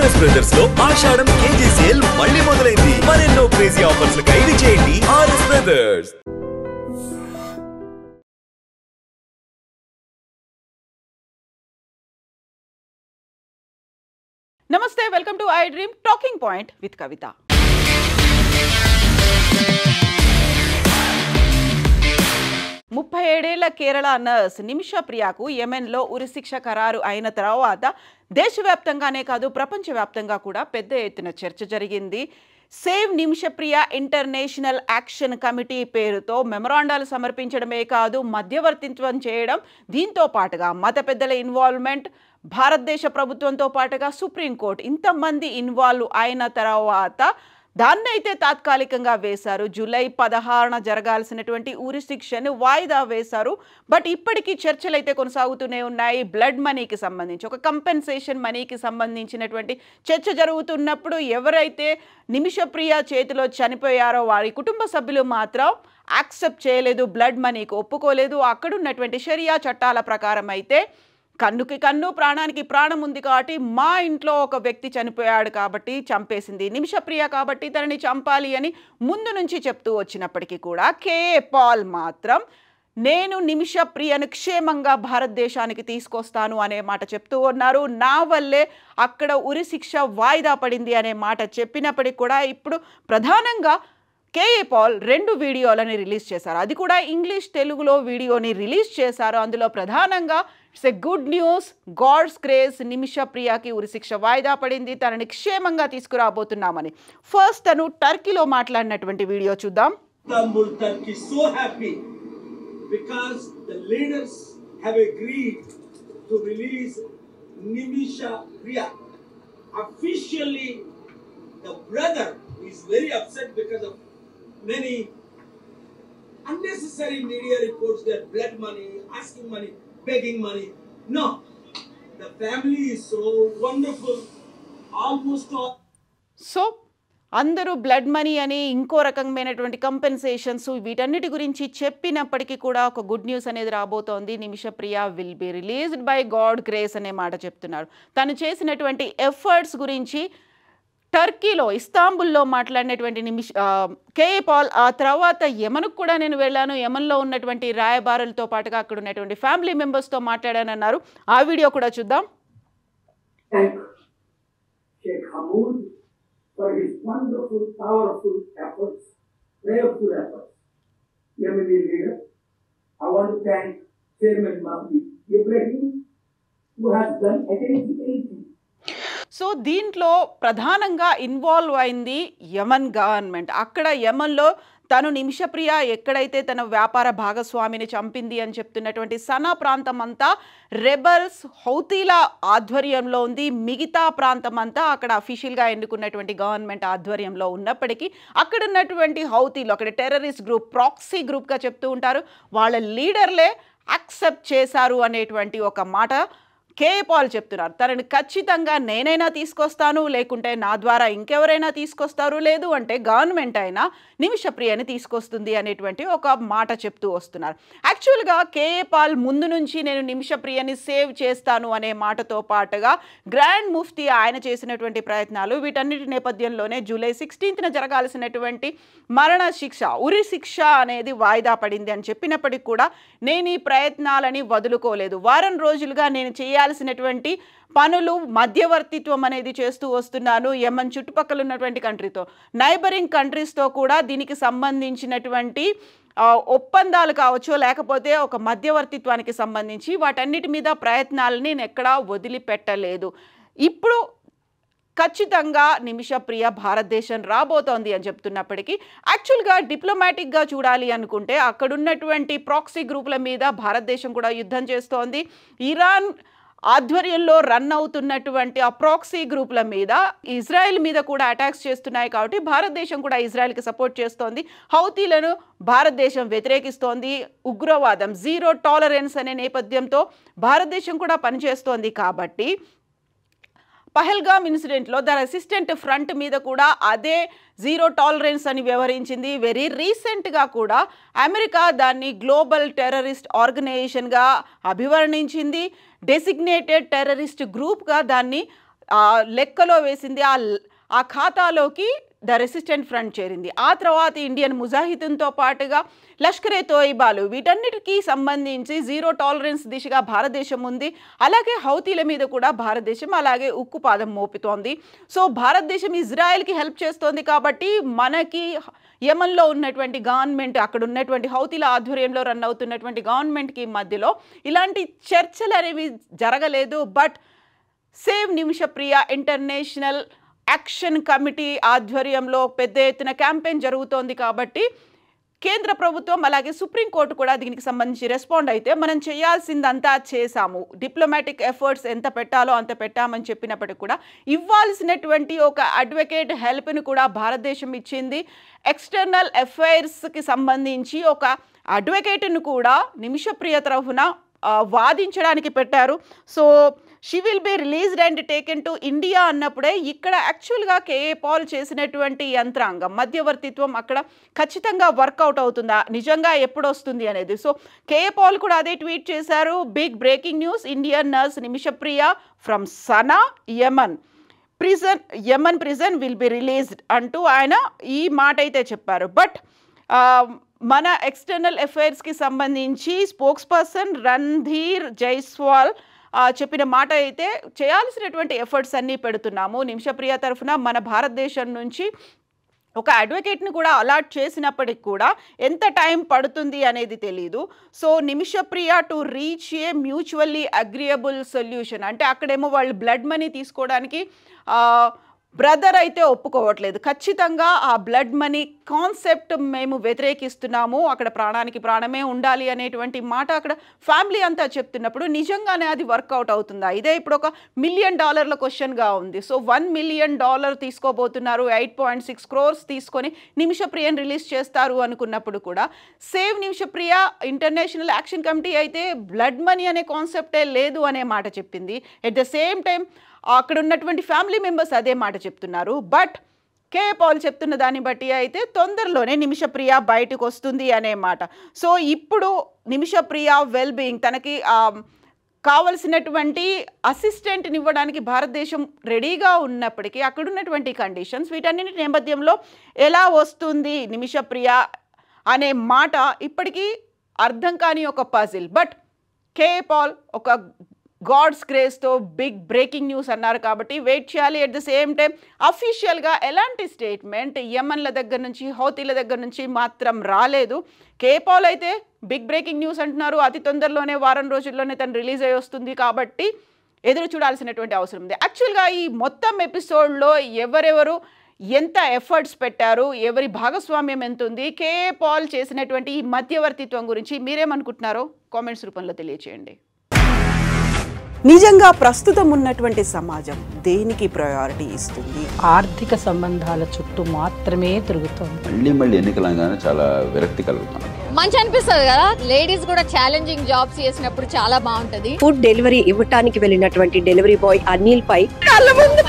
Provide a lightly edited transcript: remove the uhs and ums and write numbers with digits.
RS brothers లో ఆషాఢం KG sale మళ్ళీ మొదలైంది. మరెన్నో క్రేజీ ఆఫర్స్ ఖైదీ చేయండి ఆర్ఎస్ బ్రదర్స్. నమస్తే, welcome to I dream talking point with Kavitha. ముప్పై ఏడేళ్ల కేరళ నర్స్ నిమిషా ప్రియాకు యెమెన్లో ఉరిశిక్ష ఖరారు అయిన తర్వాత దేశవ్యాప్తంగానే కాదు ప్రపంచవ్యాప్తంగా కూడా పెద్ద ఎత్తున చర్చ జరిగింది. Save Nimishapriya international action committee పేరుతో మెమొరాండాలు సమర్పించడమే కాదు, మధ్యవర్తిత్వం చేయడం, దీంతో పాటుగా మత పెద్దల ఇన్వాల్వ్మెంట్, భారతదేశ ప్రభుత్వంతో పాటుగా సుప్రీంకోర్టు ఇంతమంది ఇన్వాల్వ్ అయిన తర్వాత దాన్నైతే తాత్కాలికంగా వేశారు. జూలై 16న జరగాల్సినటువంటి ఉరి శిక్షను వాయిదా వేశారు. బట్ ఇప్పటికీ చర్చలు అయితే కొనసాగుతూనే ఉన్నాయి. బ్లడ్ మనీకి సంబంధించి, ఒక కంపెన్సేషన్ మనీకి సంబంధించినటువంటి చర్చ జరుగుతున్నప్పుడు ఎవరైతే నిమిషప్రియ చేతిలో చనిపోయారో వారి కుటుంబ సభ్యులు మాత్రం యాక్సెప్ట్ చేయలేదు, బ్లడ్ మనీకి ఒప్పుకోలేదు. అక్కడున్నటువంటి షరియా చట్టాల ప్రకారం అయితే కన్నుకి కన్ను, ప్రాణానికి ప్రాణం ఉంది కాబట్టి, మా ఇంట్లో ఒక వ్యక్తి చనిపోయాడు కాబట్టి చంపేసింది నిమిషప్రియ కాబట్టి తనని చంపాలి అని ముందు నుంచి చెప్తూ వచ్చినప్పటికీ కూడా కేఏ పాల్ మాత్రం నేను నిమిషప్రియను క్షేమంగా భారతదేశానికి తీసుకొస్తాను అనే మాట చెప్తూ ఉన్నారు. నా వల్లే అక్కడ ఉరి శిక్ష వాయిదా పడింది అనే మాట చెప్పినప్పటికీ కూడా ఇప్పుడు ప్రధానంగా కేఏ పాల్ 2 వీడియోలని రిలీజ్ చేశారు. అది కూడా ఇంగ్లీష్ తెలుగులో వీడియోని రిలీజ్ చేశారు. అందులో ప్రధానంగా it's a good news, God's grace, నిమిషప్రియకి ఉరిశిక్ష వాయిదా పడింది, తనని క్షేమంగా తీసుకురాబోతున్నామని. ఫస్ట్ తను టర్కీలో మాట్లాడినటువంటి వీడియో చూద్దాం. Istanbul, Turkey, so happy because the leaders have agreed to release Nimisha Priya. Officially, the brother is very upset because of many unnecessary media reports that blood money, asking money, begging money. No, the family is so wonderful. Almost all. So అందరూ blood money అని ఇంకో రకమైనటువంటి కంపెన్సేషన్స్ వీటన్నిటి గురించి చెప్పినప్పటికీ కూడా ఒక good news అనేది రాబోతోంది. Nimishapriya will be released by God grace అనే మాట చెప్తున్నారు. తను చేసినటువంటి ఎఫర్ట్స్ గురించి టర్కీలో ఇస్తాంబుల్లో మాట్లాడినటువంటి కేఏ పాల్ ఆ తర్వాత యెమెన్కు కూడా నేను వెళ్ళాను, యెమెన్లో ఉన్నటువంటి రాయబారులతో పాటుగా అక్కడ ఉన్నటువంటి ఫ్యామిలీ మెంబర్స్తో మాట్లాడానన్నారు. ఆ వీడియో కూడా చూద్దాం. For his wonderful, powerful efforts, prayerful efforts. Yemeni leader, I want to thank Chairman Mahdi Ibrahim, who has done against 80. So దీంట్లో ప్రధానంగా ఇన్వాల్వ్ అయింది యెమెన్ గవర్నమెంట్. అక్కడ యెమెన్లో తను నిమిషప్రియ ఎక్కడైతే తన వ్యాపార భాగస్వామిని చంపింది అని చెప్తున్నటువంటి సనా ప్రాంతం అంతా రెబల్స్ హౌతీల ఆధ్వర్యంలో ఉంది. మిగతా ప్రాంతం అంతా అక్కడ అఫీషియల్గా ఎన్నుకున్నటువంటి గవర్నమెంట్ ఆధ్వర్యంలో ఉన్నప్పటికీ అక్కడ ఉన్నటువంటి హౌతీలు, అక్కడ టెర్రరిస్ట్ గ్రూప్, ప్రాక్సీ గ్రూప్గా చెప్తూ ఉంటారు, వాళ్ళ లీడర్లే యాక్సెప్ట్ చేశారు అనేటువంటి ఒక మాట కేఏ పాల్ చెప్తున్నారు. తనని ఖచ్చితంగా నేనైనా తీసుకొస్తాను, లేకుంటే నా ద్వారా ఇంకెవరైనా తీసుకొస్తారు, లేదు అంటే గవర్నమెంట్ అయినా నిమిషప్రియని తీసుకొస్తుంది అనేటువంటి ఒక మాట చెప్తూ వస్తున్నారు. యాక్చువల్గా కేఏ పాల్ ముందు నుంచి నేను నిమిషప్రియని సేవ్ చేస్తాను అనే మాటతో పాటుగా గ్రాండ్ ముఫ్తీ ఆయన చేసినటువంటి ప్రయత్నాలు వీటన్నిటి నేపథ్యంలోనే జూలై 16న జరగాల్సినటువంటి మరణ శిక్ష, ఉరి శిక్ష అనేది వాయిదా పడింది అని చెప్పినప్పటికీ కూడా నేను ఈ ప్రయత్నాలని వదులుకోలేదు. వారం రోజులుగా నేను చేయాల్సినటువంటి పనులు, మధ్యవర్తిత్వం అనేది చేస్తూ వస్తున్నాను. యెమెన్ చుట్టుపక్కల ఉన్నటువంటి కంట్రీతో, నైబరింగ్ కంట్రీస్తో కూడా దీనికి సంబంధించినటువంటి ఒప్పందాలు కావచ్చు, లేకపోతే ఒక మధ్యవర్తిత్వానికి సంబంధించి వాటన్నిటి మీద ప్రయత్నాలని నేను ఎక్కడా వదిలిపెట్టలేదు. ఇప్పుడు ఖచ్చితంగా నిమిషప్రియ భారతదేశం రాబోతోంది అని చెప్తున్నప్పటికీ యాక్చువల్గా డిప్లొమాటిక్గా చూడాలి అనుకుంటే అక్కడున్నటువంటి ప్రాక్సీ గ్రూపుల మీద భారతదేశం కూడా యుద్ధం చేస్తోంది. ఇరాన్ ఆధ్వర్యంలో రన్ అవుతున్నటువంటి ఆ ప్రాక్సీ గ్రూపుల మీద ఇజ్రాయెల్ మీద కూడా అటాక్స్ చేస్తున్నాయి కాబట్టి భారతదేశం కూడా ఇజ్రాయెల్కి సపోర్ట్ చేస్తోంది. హౌతీలను భారతదేశం వ్యతిరేకిస్తోంది. ఉగ్రవాదం, జీరో టాలరెన్స్ అనే నేపథ్యంతో భారతదేశం కూడా పనిచేస్తోంది కాబట్టి పహల్గామ్ ఇన్సిడెంట్లో ద రెసిస్టెంట్ ఫ్రంట్ మీద కూడా అదే జీరో టాలరెన్స్ అని వ్యవహరించింది. వెరీ రీసెంట్గా కూడా అమెరికా దాన్ని గ్లోబల్ టెర్రరిస్ట్ ఆర్గనైజేషన్గా అభివర్ణించింది. డెసిగ్నేటెడ్ టెర్రరిస్ట్ గ్రూప్గా దాన్ని లెక్కలో వేసింది, ఆ ఖాతాలోకి ద రెసిస్టెంట్ ఫ్రంట్ చేరింది. ఆ తర్వాత ఇండియన్ ముజాహిదీన్తో పాటుగా లష్కరే తోయిబాలు, వీటన్నిటికీ సంబంధించి జీరో టాలరెన్స్ దిశగా భారతదేశం ఉంది. అలాగే హౌతీల మీద కూడా భారతదేశం అలాగే ఉక్కుపాదం మోపుతోంది. సో భారతదేశం ఇజ్రాయెల్కి హెల్ప్ చేస్తోంది కాబట్టి మనకి యెమెన్లో ఉన్నటువంటి గవర్నమెంట్, అక్కడ ఉన్నటువంటి హౌతీల ఆధ్వర్యంలో రన్ అవుతున్నటువంటి గవర్నమెంట్కి మధ్యలో ఇలాంటి చర్చలు అనేవి జరగలేదు. But save Nimishapriya international action committee ఆధ్వర్యంలో పెద్ద ఎత్తున క్యాంపెయిన్ జరుగుతోంది కాబట్టి కేంద్ర ప్రభుత్వం అలాగే సుప్రీంకోర్టు కూడా దీనికి సంబంధించి రెస్పాండ్ అయితే మనం చేయాల్సిందంతా చేశాము, డిప్లొమాటిక్ ఎఫర్ట్స్ ఎంత పెట్టాలో అంత పెట్టామని చెప్పినప్పటికీ కూడా ఇవ్వాల్సినటువంటి ఒక అడ్వకేట్ హెల్ప్ను కూడా భారతదేశం ఇచ్చింది. ఎక్స్టర్నల్ అఫైర్స్కి సంబంధించి ఒక అడ్వకేట్ను కూడా నిమిషప్రియ తరఫున వాదించడానికి పెట్టారు. So she will be released and taken to India అన్నప్పుడే ఇక్కడ యాక్చువల్గా కేఏ పాల్ చేసినటువంటి యంత్రాంగం మధ్యవర్తిత్వం అక్కడ ఖచ్చితంగా వర్కౌట్ అవుతుందా, నిజంగా ఎప్పుడు వస్తుంది అనేది. సో కేఏ పాల్ కూడా అదే ట్వీట్ చేశారు. Big breaking news, Indian nurse Nimishapriya from Sanaa Yemen prison will be released అంటూ ఆయన ఈ మాట అయితే చెప్పారు. బట్ మన ఎక్స్టర్నల్ అఫైర్స్కి సంబంధించి స్పోక్స్ పర్సన్ రణ్ధీర్ జైస్వాల్ చెప్పిన మాట అయితే చేయాల్సినటువంటి ఎఫర్ట్స్ అన్నీ పెడుతున్నాము. నిమిషప్రియ తరఫున మన భారతదేశం నుంచి ఒక అడ్వకేట్ని కూడా అలాట్ చేసినప్పటికి కూడా ఎంత టైం పడుతుంది అనేది తెలీదు. So Nimishapriya to reach A mutually agreeable solution అంటే అక్కడేమో వాళ్ళు బ్లడ్ మనీ తీసుకోవడానికి బ్రదర్ అయితే ఒప్పుకోవట్లేదు. ఖచ్చితంగా ఆ బ్లడ్ మనీ కాన్సెప్ట్ మేము వ్యతిరేకిస్తున్నాము, అక్కడ ప్రాణానికి ప్రాణమే ఉండాలి అనేటువంటి మాట అక్కడ ఫ్యామిలీ అంతా చెప్తున్నప్పుడు నిజంగానే అది వర్కౌట్ అవుతుందా? ఇదే ఇప్పుడు ఒక $1 మిలియన్ క్వశ్చన్గా ఉంది. సో $1 మిలియన్ తీసుకోబోతున్నారు, 8.6 crores తీసుకొని నిమిషప్రియని రిలీజ్ చేస్తారు అనుకున్నప్పుడు కూడా save Nimishapriya international action committee అయితే బ్లడ్ మనీ అనే కాన్సెప్టే లేదు అనే మాట చెప్పింది. ఎట్ ద సేమ్ టైం అక్కడ ఉన్నటువంటి ఫ్యామిలీ మెంబర్స్ అదే మాట చెప్తున్నారు. బట్ కేఏ పాల్ చెప్తున్న దాన్ని బట్టి అయితే తొందరలోనే నిమిషప్రియ బయటకు వస్తుంది అనే మాట. సో ఇప్పుడు నిమిషప్రియ వెల్ బీయింగ్, తనకి కావలసినటువంటి అసిస్టెంట్ని ఇవ్వడానికి భారతదేశం రెడీగా ఉన్నప్పటికీ అక్కడ ఉన్నటువంటి కండిషన్స్ వీటన్నిటి నేపథ్యంలో ఎలా వస్తుంది నిమిషప్రియ అనే మాట ఇప్పటికీ అర్థం కాని ఒక పజిల్. బట్ కేఏ పాల్ ఒక గాడ్స్ గ్రేస్తో బిగ్ బ్రేకింగ్ న్యూస్ అన్నారు కాబట్టి వెయిట్ చేయాలి. ఎట్ ద సేమ్ టైం అఫీషియల్గా ఎలాంటి స్టేట్మెంట్ యెమెన్ల దగ్గర నుంచి హౌతీల దగ్గర నుంచి మాత్రం రాలేదు. కేఏ పాల్ అయితే బిగ్ బ్రేకింగ్ న్యూస్ అంటున్నారు, అతి తొందరలోనే వారం రోజుల్లోనే తను రిలీజ్ అయ్యి వస్తుంది కాబట్టి ఎదురు చూడాల్సినటువంటి అవసరం ఉంది. యాక్చువల్గా ఈ మొత్తం ఎపిసోడ్లో ఎవరెవరు ఎంత ఎఫర్ట్స్ పెట్టారు, ఎవరి భాగస్వామ్యం ఎంత ఉంది, కేఏ పాల్ చేసినటువంటి ఈ మధ్యవర్తిత్వం గురించి మీరేమనుకుంటున్నారో కామెంట్స్ రూపంలో తెలియచేయండి. నిజంగా ప్రస్తుతం ఉన్నటువంటి సమాజం దేనికి ప్రయారిటీ ఇస్తుంది? ఆర్థిక సంబంధాల చుట్టూ మాత్రమే తిరుగుతుంది. మళ్ళీ ఎన్నికలంగానే చాలా విరక్తి కలుగుతాను. మంచి అనిపిస్తుంది కదా, లేడీస్ కూడా ఛాలెంజింగ్ జాబ్స్ చేసినప్పుడు చాలా బాగుంటది. ఫుడ్ డెలివరీ ఇవ్వటానికి వెళ్ళినటువంటి డెలివరీ బాయ్ అనిల్ పై కళ్ళ ముందు